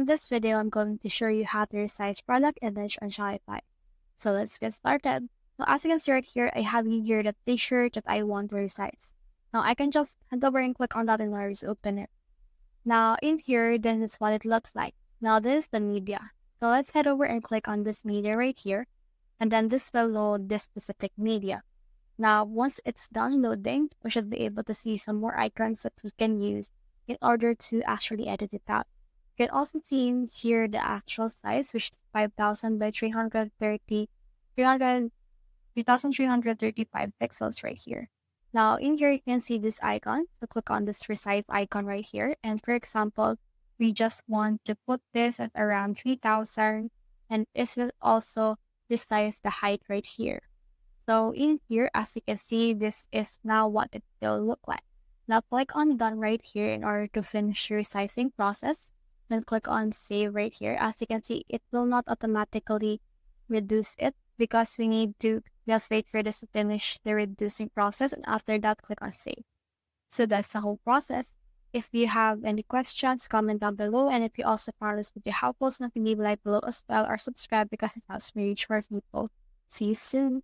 in this video, I'm going to show you how to resize product image on Shopify. So let's get started. So as you can see right here, I have here the t-shirt that I want to resize. Now I can just head over and click on that and I'll just open it. Now in here, this is what it looks like. Now this is the media. So let's head over and click on this media right here. And then this will load this specific media. Now, once it's done loading, we should be able to see some more icons that we can use in order to actually edit it out. You can also see in here the actual size, which is 5,000 by 3,335 pixels right here. Now, in here, you can see this icon. So click on this resize icon right here. And for example, we just want to put this at around 3,000. And this will also resize the height right here. So in here, as you can see, this is now what it will look like. Now click on done right here in order to finish your resizing process. Then click on save right here. As you can see, it will not automatically reduce it because we need to just wait for this to finish the reducing process. And after that, click on save. So that's the whole process. If you have any questions, comment down below. And if you also found this video helpful, so leave a like below as well or subscribe because it helps me reach more people. See you soon.